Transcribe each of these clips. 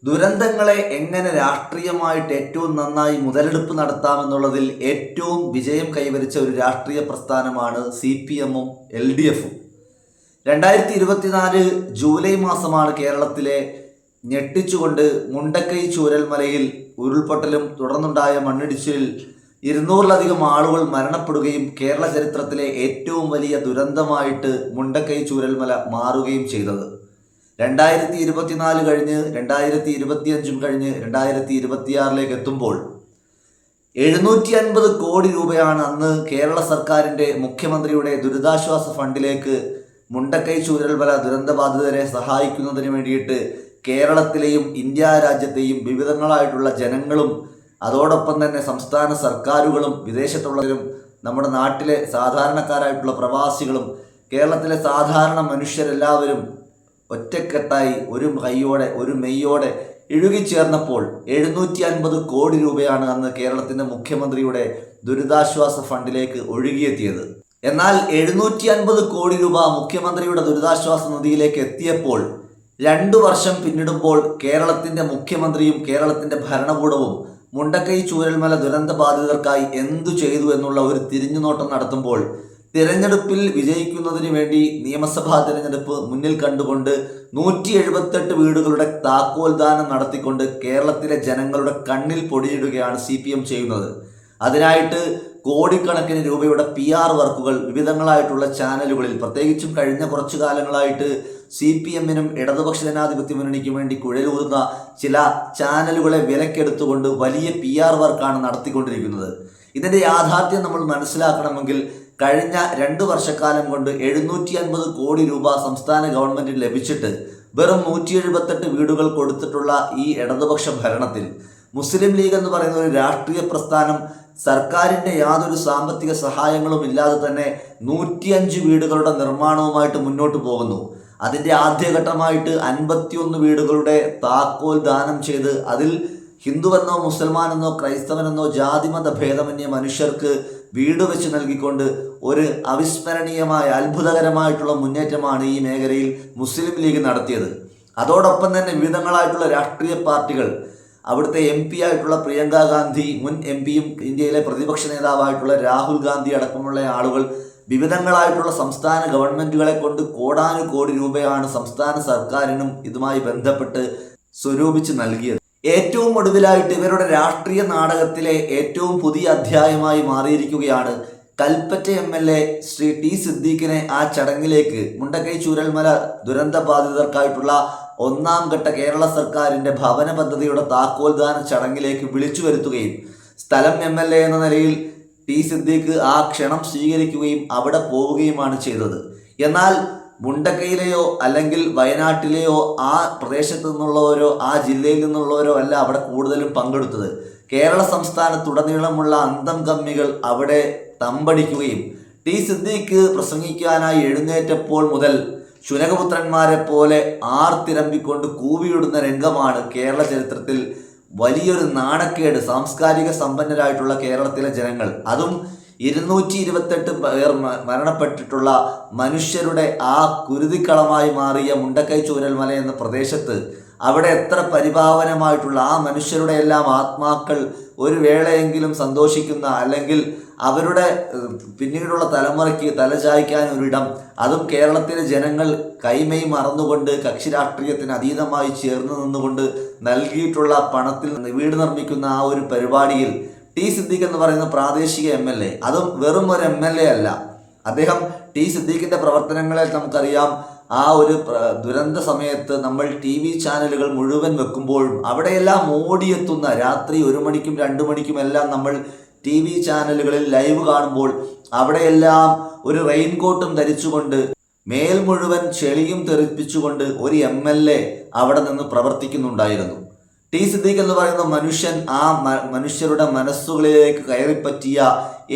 ദുരന്തങ്ങളെ എങ്ങനെ രാഷ്ട്രീയമായിട്ട് ഏറ്റവും നന്നായി മുതലെടുപ്പ് നടത്താമെന്നുള്ളതിൽ ഏറ്റവും വിജയം കൈവരിച്ച ഒരു രാഷ്ട്രീയ പ്രസ്ഥാനമാണ് CPM-ഉം LDF-ഉം. 2024 ജൂലൈ മാസമാണ് കേരളത്തിലെ ഞെട്ടിച്ചുകൊണ്ട് മുണ്ടക്കൈ ചൂരൽമലയിൽ ഉരുൾപൊട്ടലും തുടർന്നുണ്ടായ മണ്ണിടിച്ചിലിൽ 200-ലധികം ആളുകൾ മരണപ്പെടുകയും കേരള ചരിത്രത്തിലെ ഏറ്റവും വലിയ ദുരന്തമായിട്ട് മുണ്ടക്കൈ ചൂരൽമല മാറുകയും ചെയ്തത്. 2024 കഴിഞ്ഞ് 2025 കഴിഞ്ഞ് 2026 എത്തുമ്പോൾ 750 കോടി രൂപയാണ് അന്ന് കേരള സർക്കാരിൻ്റെ മുഖ്യമന്ത്രിയുടെ ദുരിതാശ്വാസ ഫണ്ടിലേക്ക് മുണ്ടക്കൈ ചൂരൽമല ദുരന്തബാധിതരെ സഹായിക്കുന്നതിന് വേണ്ടിയിട്ട് കേരളത്തിലെയും ഇന്ത്യ രാജ്യത്തെയും വിവിധങ്ങളായിട്ടുള്ള ജനങ്ങളും അതോടൊപ്പം തന്നെ സംസ്ഥാന സർക്കാരുകളും വിദേശത്തുള്ളവരും നമ്മുടെ നാട്ടിലെ സാധാരണക്കാരായിട്ടുള്ള പ്രവാസികളും കേരളത്തിലെ സാധാരണ മനുഷ്യരെല്ലാവരും ഒറ്റക്കെട്ടായി ഒരു കൈയോടെ ഒരു മെയ്യോടെ ഇഴുകിച്ചേർന്നപ്പോൾ 750 കോടി രൂപയാണ് അന്ന് കേരളത്തിൻ്റെ മുഖ്യമന്ത്രിയുടെ ദുരിതാശ്വാസ ഫണ്ടിലേക്ക് ഒഴുകിയെത്തിയത്. എന്നാൽ 750 കോടി രൂപ മുഖ്യമന്ത്രിയുടെ ദുരിതാശ്വാസ നിധിയിലേക്ക് എത്തിയപ്പോൾ 2 വർഷം പിന്നിടുമ്പോൾ കേരളത്തിൻ്റെ മുഖ്യമന്ത്രിയും കേരളത്തിൻ്റെ ഭരണകൂടവും മുണ്ടക്കൈ ചൂരൽമല ദുരന്ത ബാധിതർക്കായി എന്തു ചെയ്തു എന്നുള്ള ഒരു തിരിഞ്ഞുനോട്ടം നടത്തുമ്പോൾ തിരഞ്ഞെടുപ്പിൽ വിജയിക്കുന്നതിന് വേണ്ടി നിയമസഭാ തിരഞ്ഞെടുപ്പ് മുന്നിൽ കണ്ടുകൊണ്ട് 178 വീടുകളുടെ താക്കോൽദാനം നടത്തിക്കൊണ്ട് കേരളത്തിലെ ജനങ്ങളുടെ കണ്ണിൽ പൊടിയിടുകയാണ് CPM ചെയ്യുന്നത്. അതിനായിട്ട് കോടിക്കണക്കിന് രൂപയുടെ PR വർക്കുകൾ വിവിധങ്ങളായിട്ടുള്ള ചാനലുകളിൽ, പ്രത്യേകിച്ചും കഴിഞ്ഞ കുറച്ചു കാലങ്ങളായിട്ട് CPM-നും ഇടതുപക്ഷ ജനാധിപത്യ മുന്നണിക്കും വേണ്ടി കുഴലൂതുന്ന ചില ചാനലുകളെ വിലക്കെടുത്തുകൊണ്ട് വലിയ PR വർക്കാണ് നടത്തിക്കൊണ്ടിരിക്കുന്നത്. ഇതിൻ്റെ യാഥാർത്ഥ്യം നമ്മൾ മനസ്സിലാക്കണമെങ്കിൽ കഴിഞ്ഞ 2 വർഷക്കാലം കൊണ്ട് 750 കോടി രൂപ സംസ്ഥാന ഗവൺമെൻറ്റിന് ലഭിച്ചിട്ട് വെറും 178 വീടുകൾ കൊടുത്തിട്ടുള്ള ഈ ഇടതുപക്ഷ ഭരണത്തിൽ മുസ്ലിം ലീഗ് എന്ന് പറയുന്ന ഒരു രാഷ്ട്രീയ പ്രസ്ഥാനം സർക്കാരിൻ്റെ യാതൊരു സാമ്പത്തിക സഹായങ്ങളും ഇല്ലാതെ തന്നെ 105 വീടുകളുടെ നിർമ്മാണവുമായിട്ട് മുന്നോട്ട് പോകുന്നു. അതിൻ്റെ ആദ്യഘട്ടമായിട്ട് 51 വീടുകളുടെ താക്കോൽ ദാനം ചെയ്ത് അതിൽ ഹിന്ദുവെന്നോ മുസൽമാനെന്നോ ക്രൈസ്തവനെന്നോ ജാതിമത ഭേദമന്യേ മനുഷ്യർക്ക് വീട് വെച്ച് നൽകിക്കൊണ്ട് ഒരു അവിസ്മരണീയമായ അത്ഭുതകരമായിട്ടുള്ള മുന്നേറ്റമാണ് ഈ മേഖലയിൽ മുസ്ലിം ലീഗ് നടത്തിയത്. അതോടൊപ്പം തന്നെ വിവിധങ്ങളായിട്ടുള്ള രാഷ്ട്രീയ പാർട്ടികൾ, അവിടുത്തെ MP ആയിട്ടുള്ള പ്രിയങ്ക ഗാന്ധി, മുൻ MP-യും ഇന്ത്യയിലെ പ്രതിപക്ഷ നേതാവായിട്ടുള്ള രാഹുൽ ഗാന്ധി അടക്കമുള്ള ആളുകൾ വിവിധങ്ങളായിട്ടുള്ള സംസ്ഥാന ഗവൺമെൻറ്റുകളെ കൊണ്ട് കോടാനുകോടി രൂപയാണ് സംസ്ഥാന സർക്കാരിനും ഇതുമായി ബന്ധപ്പെട്ട് സ്വരൂപിച്ച് നൽകിയത്. ഏറ്റവും ഒടുവിലായിട്ട് ഇവരുടെ രാഷ്ട്രീയ നാടകത്തിലെ ഏറ്റവും പുതിയ അധ്യായമായി മാറിയിരിക്കുകയാണ് കൽപ്പറ്റ MLA ശ്രീ T സിദ്ദീഖിനെ ആ ചടങ്ങിലേക്ക്, മുണ്ടക്കൈ ചൂരൽമല ദുരന്ത ബാധിതർക്കായിട്ടുള്ള 1ാം ഘട്ട കേരള സർക്കാരിൻ്റെ ഭവന പദ്ധതിയുടെ താക്കോൽദാന ചടങ്ങിലേക്ക് വിളിച്ചു വരുത്തുകയും സ്ഥലം MLA എന്ന നിലയിൽ T സിദ്ദീഖ് ആ ക്ഷണം സ്വീകരിക്കുകയും അവിടെ പോവുകയുമാണ് ചെയ്തത്. എന്നാൽ മുണ്ടക്കൈയിലെയോ അല്ലെങ്കിൽ വയനാട്ടിലെയോ ആ പ്രദേശത്തു നിന്നുള്ളവരോ ആ ജില്ലയിൽ നിന്നുള്ളവരോ അല്ല അവിടെ കൂടുതലും പങ്കെടുത്തത്. കേരള സംസ്ഥാനത്തുടനീളമുള്ള അന്തം കമ്മികൾ അവിടെ തമ്പടിക്കുകയും T സിദ്ദീഖ് പ്രസംഗിക്കാനായി എഴുന്നേറ്റപ്പോൾ മുതൽ ശുനകപുത്രന്മാരെ പോലെ ആർത്തിരമ്പിക്കൊണ്ട് കൂവിയിടുന്ന രംഗമാണ് കേരള ചരിത്രത്തിൽ വലിയൊരു നാണക്കേട്. സാംസ്കാരിക സമ്പന്നരായിട്ടുള്ള കേരളത്തിലെ ജനങ്ങൾ, അതും 228 പേർ മരണപ്പെട്ടിട്ടുള്ള മനുഷ്യരുടെ ആ കുരുതിക്കളമായി മാറിയ മുണ്ടക്കൈ ചൂരൽമല എന്ന പ്രദേശത്ത് അവിടെ എത്ര പരിപാവനമായിട്ടുള്ള ആ മനുഷ്യരുടെ എല്ലാം ആത്മാക്കൾ ഒരു വേളയെങ്കിലും സന്തോഷിക്കുന്ന, അല്ലെങ്കിൽ അവരുടെ പിന്നീടുള്ള തലമുറയ്ക്ക് തലചായ്ക്കാൻ ഒരിടം, അതും കേരളത്തിലെ ജനങ്ങൾ കൈമൈ മറന്നുകൊണ്ട് കക്ഷി രാഷ്ട്രീയത്തിന് അതീതമായി ചേർന്ന് നിന്നുകൊണ്ട് നൽകിയിട്ടുള്ള പണത്തിൽ വീട് നിർമ്മിക്കുന്ന ആ ഒരു പരിപാടിയിൽ T സിദ്ദീഖ് എന്ന് പറയുന്ന പ്രാദേശിക MLA, അതും വെറും ഒരു MLA അല്ല, അദ്ദേഹം T സിദ്ദീഖിൻ്റെ പ്രവർത്തനങ്ങളെ നമുക്കറിയാം. ആ ഒരു ദുരന്ത സമയത്ത് നമ്മൾ TV ചാനലുകൾ മുഴുവൻ വെക്കുമ്പോഴും അവിടെയെല്ലാം ഓടിയെത്തുന്ന, രാത്രി 1 മണിക്കും 2 മണിക്കും എല്ലാം നമ്മൾ TV ചാനലുകളിൽ ലൈവ് കാണുമ്പോൾ അവിടെയെല്ലാം ഒരു റെയിൻകോട്ടും ധരിച്ചുകൊണ്ട് മേൽ മുഴുവൻ ചെളിയും തെറിപ്പിച്ചുകൊണ്ട് ഒരു MLA അവിടെ നിന്ന് പ്രവർത്തിക്കുന്നുണ്ടായിരുന്നു. T സിദ്ദീഖ് എന്ന് പറയുന്ന മനുഷ്യൻ ആ മനുഷ്യരുടെ മനസ്സുകളിലേക്ക് കയറിപ്പറ്റിയ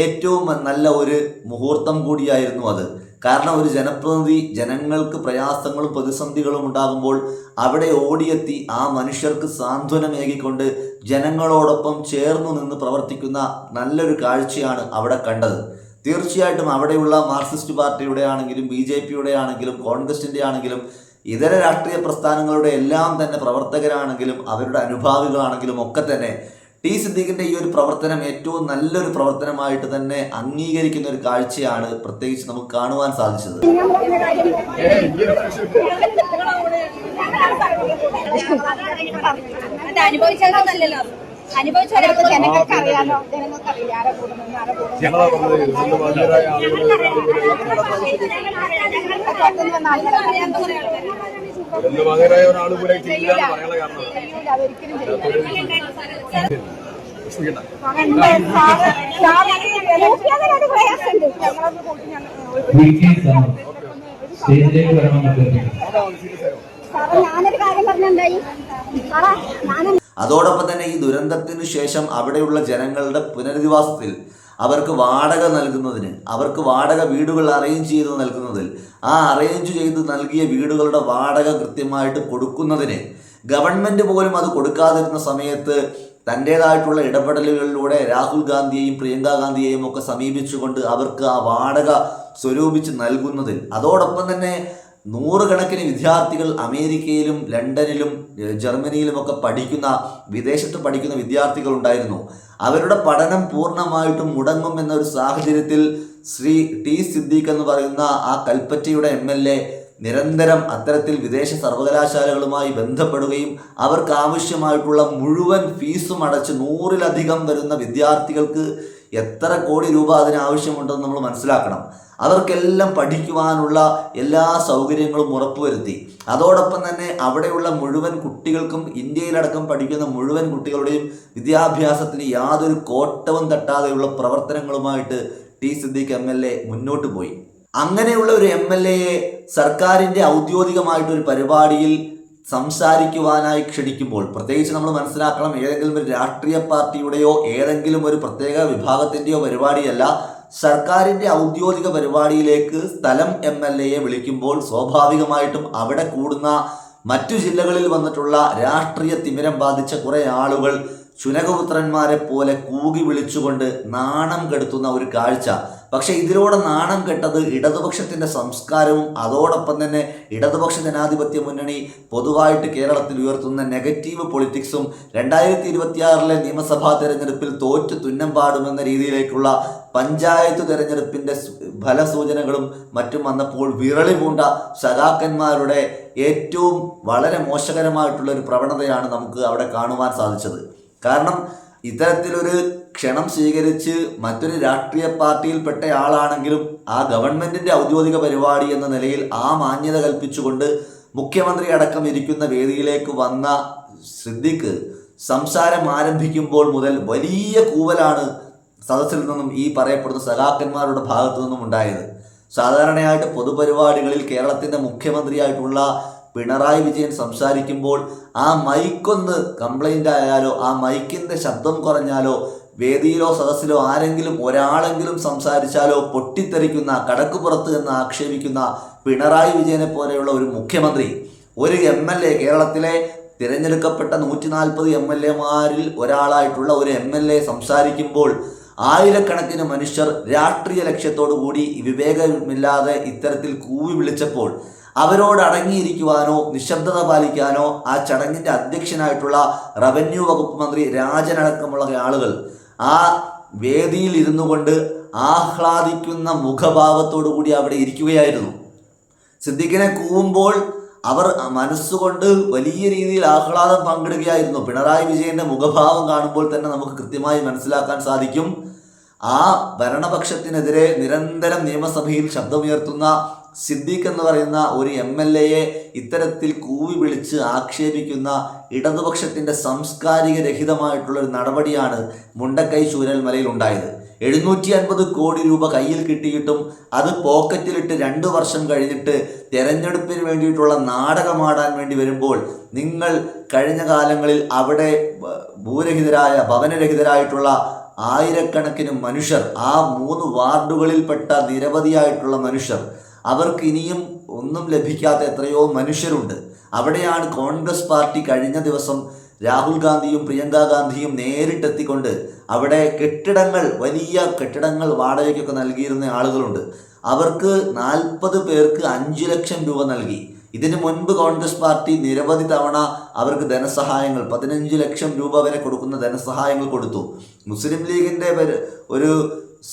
ഏറ്റവും നല്ല ഒരു മുഹൂർത്തം കൂടിയായിരുന്നു അത്. കാരണം ഒരു ജനപ്രതിനിധി ജനങ്ങൾക്ക് പ്രയാസങ്ങളും പ്രതിസന്ധികളും ഉണ്ടാകുമ്പോൾ അവിടെ ഓടിയെത്തി ആ മനുഷ്യർക്ക് സാന്ത്വനമേകിക്കൊണ്ട് ജനങ്ങളോടൊപ്പം ചേർന്നു നിന്ന് പ്രവർത്തിക്കുന്ന നല്ലൊരു കാഴ്ചയാണ് അവിടെ കണ്ടത്. തീർച്ചയായിട്ടും അവിടെയുള്ള മാർക്സിസ്റ്റ് പാർട്ടിയുടെ ആണെങ്കിലും BJP യുടെ ആണെങ്കിലും കോൺഗ്രസിൻ്റെ ആണെങ്കിലും ഇതര രാഷ്ട്രീയ പ്രസ്ഥാനങ്ങളുടെ എല്ലാം തന്നെ പ്രവർത്തകരാണെങ്കിലും അവരുടെ അനുഭാവികളാണെങ്കിലും ഒക്കെ തന്നെ ടി സിദ്ദീഖിന്റെ ഈ ഒരു പ്രവർത്തനം ഏറ്റവും നല്ലൊരു പ്രവർത്തനമായിട്ട് തന്നെ അംഗീകരിക്കുന്ന ഒരു കാഴ്ചയാണ് പ്രത്യേകിച്ച് നമുക്ക് കാണുവാൻ സാധിച്ചത്. അതോടൊപ്പം തന്നെ ഈ ദുരന്തത്തിന് ശേഷം അവിടെയുള്ള ജനങ്ങളുടെ പുനരധിവാസത്തിൽ അവർക്ക് വാടക നൽകുന്നതിന്, അവർക്ക് വാടക വീടുകൾ അറേഞ്ച് ചെയ്ത് നൽകുന്നതിൽ, ആ അറേഞ്ച് ചെയ്ത് നൽകിയ വീടുകളുടെ വാടക കൃത്യമായിട്ട് കൊടുക്കുന്നതിന് ഗവൺമെൻറ് പോലും അത് കൊടുക്കാതിരുന്ന സമയത്ത് തൻ്റേതായിട്ടുള്ള ഇടപെടലുകളിലൂടെ രാഹുൽ ഗാന്ധിയെയും പ്രിയങ്ക ഗാന്ധിയെയും ഒക്കെ സമീപിച്ചുകൊണ്ട് അവർക്ക് ആ വാടക സ്വരൂപിച്ച് നൽകുന്നതിൽ, അതോടൊപ്പം തന്നെ നൂറുകണക്കിന് വിദ്യാർത്ഥികൾ അമേരിക്കയിലും ലണ്ടനിലും ജർമ്മനിയിലുമൊക്കെ വിദേശത്ത് പഠിക്കുന്ന വിദ്യാർത്ഥികൾ ഉണ്ടായിരുന്നു. അവരുടെ പഠനം പൂർണ്ണമായിട്ടും മുടങ്ങും എന്നൊരു സാഹചര്യത്തിൽ ശ്രീ ടി സിദ്ദീഖ് എന്ന് പറയുന്ന ആ കൽപ്പറ്റയുടെ MLA നിരന്തരം അത്തരത്തിൽ വിദേശ സർവകലാശാലകളുമായി ബന്ധപ്പെടുകയും അവർക്ക് ആവശ്യമായിട്ടുള്ള മുഴുവൻ ഫീസും അടച്ച് 100-ലധികം വരുന്ന വിദ്യാർത്ഥികൾക്ക് എത്ര കോടി രൂപ അതിനാവശ്യമുണ്ടെന്ന് നമ്മൾ മനസ്സിലാക്കണം. അവർക്കെല്ലാം പഠിക്കുവാനുള്ള എല്ലാ സൗകര്യങ്ങളും ഉറപ്പുവരുത്തി. അതോടൊപ്പം തന്നെ അവിടെയുള്ള മുഴുവൻ കുട്ടികൾക്കും, ഇന്ത്യയിലടക്കം പഠിക്കുന്ന മുഴുവൻ കുട്ടികളുടെയും വിദ്യാഭ്യാസത്തിന് യാതൊരു കോട്ടവും തട്ടാതെയുള്ള പ്രവർത്തനങ്ങളുമായിട്ട് ടി സിദ്ദീഖ് MLA മുന്നോട്ട് പോയി. അങ്ങനെയുള്ള ഒരു MLAയെ സർക്കാരിൻ്റെ ഔദ്യോഗികമായിട്ടൊരു പരിപാടിയിൽ സംസാരിക്കുവാനായി ക്ഷണിക്കുമ്പോൾ പ്രത്യേകിച്ച് നമ്മൾ മനസ്സിലാക്കണം, ഏതെങ്കിലും ഒരു രാഷ്ട്രീയ പാർട്ടിയുടെയോ ഏതെങ്കിലും ഒരു പ്രത്യേക വിഭാഗത്തിൻ്റെയോ പരിപാടിയല്ല, സർക്കാരിൻ്റെ ഔദ്യോഗിക പരിപാടിയിലേക്ക് സ്ഥലം MLAയെ വിളിക്കുമ്പോൾ സ്വാഭാവികമായിട്ടും അവിടെ കൂടുന്ന മറ്റു ജില്ലകളിൽ വന്നിട്ടുള്ള രാഷ്ട്രീയ തിമിരം ബാധിച്ച കുറേ ആളുകൾ ശുനകപുത്രന്മാരെ പോലെ കൂകി വിളിച്ചുകൊണ്ട് നാണം കെടുത്തുന്ന ഒരു കാഴ്ച. പക്ഷേ ഇതിലൂടെ നാണം കെട്ടത് ഇടതുപക്ഷത്തിൻ്റെ സംസ്കാരവും അതോടൊപ്പം തന്നെ ഇടതുപക്ഷ ജനാധിപത്യ മുന്നണി പൊതുവായിട്ട് കേരളത്തിൽ ഉയർത്തുന്ന നെഗറ്റീവ് പൊളിറ്റിക്സും 2026 നിയമസഭാ തെരഞ്ഞെടുപ്പിൽ തോറ്റു തുന്നം പാടുമെന്ന രീതിയിലേക്കുള്ള പഞ്ചായത്ത് തെരഞ്ഞെടുപ്പിൻ്റെ ഫലസൂചനകളും മറ്റും വന്നപ്പോൾ വിരളി പൂണ്ട സഖാക്കന്മാരുടെ ഏറ്റവും വളരെ മോശകരമായിട്ടുള്ള ഒരു പ്രവണതയാണ് നമുക്ക് അവിടെ കാണുവാൻ സാധിച്ചത്. കാരണം ഇത്തരത്തിലൊരു ക്ഷണം സ്വീകരിച്ച് മറ്റൊരു രാഷ്ട്രീയ പാർട്ടിയിൽപ്പെട്ട ആളാണെങ്കിലും ആ ഗവൺമെൻറ്റിൻ്റെ ഔദ്യോഗിക പരിപാടി എന്ന നിലയിൽ ആ മാന്യത കൽപ്പിച്ചുകൊണ്ട് മുഖ്യമന്ത്രി അടക്കം ഇരിക്കുന്ന വേദിയിലേക്ക് വന്ന സിദ്ദീഖ് സംസാരം ആരംഭിക്കുമ്പോൾ മുതൽ വലിയ കൂവലാണ് സദസ്സിൽ നിന്നും ഈ പറയപ്പെടുന്ന സഖാക്കന്മാരുടെ ഭാഗത്തു നിന്നും ഉണ്ടായത്. സാധാരണയായിട്ട് പൊതുപരിപാടികളിൽ കേരളത്തിൻ്റെ മുഖ്യമന്ത്രിയായിട്ടുള്ള പിണറായി വിജയൻ സംസാരിക്കുമ്പോൾ ആ മൈക്കൊന്ന് കംപ്ലൈൻ്റ് ആയാലോ, ആ മൈക്കിൻ്റെ ശബ്ദം കുറഞ്ഞാലോ, വേദിയിലോ സദസ്സിലോ ഒരാളെങ്കിലും സംസാരിച്ചാലോ പൊട്ടിത്തെറിക്കുന്ന, കടക്കുപുറത്ത് എന്ന് ആക്ഷേപിക്കുന്ന പിണറായി വിജയനെ പോലെയുള്ള ഒരു മുഖ്യമന്ത്രി, ഒരു MLA, കേരളത്തിലെ തിരഞ്ഞെടുക്കപ്പെട്ട 140 MLAമാരിൽ ഒരാളായിട്ടുള്ള ഒരു MLA സംസാരിക്കുമ്പോൾ ആയിരക്കണക്കിന് മനുഷ്യർ രാഷ്ട്രീയ ലക്ഷ്യത്തോടു കൂടി വിവേകമില്ലാതെ ഇത്തരത്തിൽ കൂവി വിളിച്ചപ്പോൾ അവരോട് അടങ്ങിയിരിക്കുവാനോ നിശബ്ദത പാലിക്കാനോ ആ ചടങ്ങിൻ്റെ അധ്യക്ഷനായിട്ടുള്ള റവന്യൂ വകുപ്പ് മന്ത്രി രാജനടക്കമുള്ള ആളുകൾ ആ വേദിയിൽ ഇരുന്നു കൊണ്ട് ആഹ്ലാദിക്കുന്ന മുഖഭാവത്തോടു കൂടി അവിടെ ഇരിക്കുകയായിരുന്നു. സിദ്ദീഖിനെ കൂവുമ്പോൾ അവർ മനസ്സുകൊണ്ട് വലിയ രീതിയിൽ ആഹ്ലാദം പങ്കിടുകയായിരുന്നു. പിണറായി വിജയൻ്റെ മുഖഭാവം കാണുമ്പോൾ തന്നെ നമുക്ക് കൃത്യമായി മനസ്സിലാക്കാൻ സാധിക്കും, ആ ഭരണപക്ഷത്തിനെതിരെ നിരന്തരം നിയമസഭയിൽ ശബ്ദമുയർത്തുന്ന സിദ്ദീഖ് എന്ന് പറയുന്ന ഒരു MLAയെ ഇത്തരത്തിൽ കൂവി വിളിച്ച് ആക്ഷേപിക്കുന്ന ഇടതുപക്ഷത്തിൻ്റെ സാംസ്കാരിക രഹിതമായിട്ടുള്ളൊരു നടപടിയാണ് മുണ്ടക്കൈ ചൂരൽമലയിൽ ഉണ്ടായത്. 750 കോടി രൂപ കയ്യിൽ കിട്ടിയിട്ടും അത് പോക്കറ്റിലിട്ട് 2 വർഷം കഴിഞ്ഞിട്ട് തെരഞ്ഞെടുപ്പിന് വേണ്ടിയിട്ടുള്ള നാടകമാടാൻ വേണ്ടി വരുമ്പോൾ നിങ്ങൾ കഴിഞ്ഞ കാലങ്ങളിൽ അവിടെ ഭവനരഹിതരായിട്ടുള്ള ആയിരക്കണക്കിന് മനുഷ്യർ, ആ 3 വാർഡുകളിൽപ്പെട്ട നിരവധിയായിട്ടുള്ള മനുഷ്യർ, അവർക്ക് ഇനിയും ഒന്നും ലഭിക്കാത്ത എത്രയോ മനുഷ്യരുണ്ട്. അവിടെയാണ് കോൺഗ്രസ് പാർട്ടി കഴിഞ്ഞ ദിവസം രാഹുൽ ഗാന്ധിയും പ്രിയങ്ക ഗാന്ധിയും നേരിട്ടെത്തിക്കൊണ്ട് അവിടെ വലിയ കെട്ടിടങ്ങൾ വാടകയ്ക്കൊക്കെ നൽകിയിരുന്ന ആളുകളുണ്ട്. അവർക്ക് 40 പേർക്ക് 5 ലക്ഷം രൂപ നൽകി. ഇതിനു മുൻപ് കോൺഗ്രസ് പാർട്ടി നിരവധി തവണ അവർക്ക് ധനസഹായങ്ങൾ 15 ലക്ഷം രൂപ വരെ കൊടുക്കുന്ന ധനസഹായങ്ങൾ കൊടുത്തു. മുസ്ലിം ലീഗിൻ്റെ ഒരു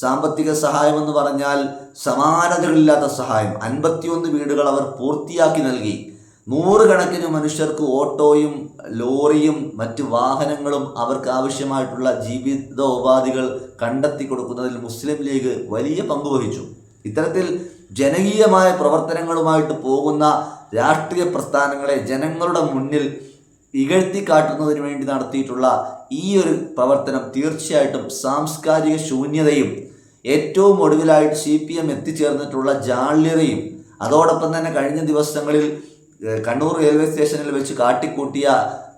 സാമ്പത്തിക സഹായം എന്ന് പറഞ്ഞാൽ സമാനതകളില്ലാത്ത സഹായം. 51 വീടുകൾ അവർ പൂർത്തിയാക്കി നൽകി. 100 കണക്കിന് മനുഷ്യർക്ക് ഓട്ടോയും ലോറിയും മറ്റ് വാഹനങ്ങളും അവർക്ക് ആവശ്യമായിട്ടുള്ള ജീവിതോപാധികൾ കണ്ടെത്തി കൊടുക്കുന്നതിൽ മുസ്ലിം ലീഗ് വലിയ പങ്കുവഹിച്ചു. ഇത്തരത്തിൽ ജനകീയമായ പ്രവർത്തനങ്ങളുമായിട്ട് പോകുന്ന രാഷ്ട്രീയ പ്രസ്ഥാനങ്ങളെ ജനങ്ങളുടെ മുന്നിൽ ഇകഴ്ത്തി കാട്ടുന്നതിന് വേണ്ടി നടത്തിയിട്ടുള്ള ഈ ഒരു പ്രവർത്തനം തീർച്ചയായിട്ടും സാംസ്കാരിക ശൂന്യതയും ഏറ്റവും ഒടുവിലായിട്ട് CPM എത്തിച്ചേർന്നിട്ടുള്ള ജാള്യതയും അതോടൊപ്പം തന്നെ കഴിഞ്ഞ ദിവസങ്ങളിൽ കണ്ണൂർ റെയിൽവേ സ്റ്റേഷനിൽ വെച്ച് കാട്ടിക്കൂട്ടിയ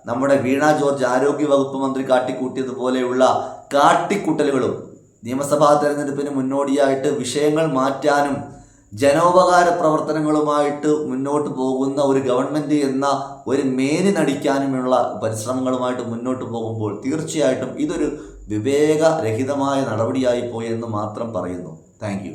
നമ്മുടെ വീണ ജോർജ് ആരോഗ്യ വകുപ്പ് മന്ത്രി കാട്ടിക്കൂട്ടിയതുപോലെയുള്ള കാട്ടിക്കൂട്ടലുകളും നിയമസഭാ തെരഞ്ഞെടുപ്പിന് മുന്നോടിയായിട്ട് വിഷയങ്ങൾ മാറ്റാനും ജനോപകാര പ്രവർത്തനങ്ങളുമായിട്ട് മുന്നോട്ട് പോകുന്ന ഒരു ഗവൺമെൻറ് എന്ന ഒരു മേനി നടിക്കാനുമുള്ള പരിശ്രമങ്ങളുമായിട്ട് മുന്നോട്ട് പോകുമ്പോൾ തീർച്ചയായിട്ടും ഇതൊരു വിവേകരഹിതമായ നടപടിയായി പോയി എന്ന് മാത്രം പറയുന്നു. Thank you.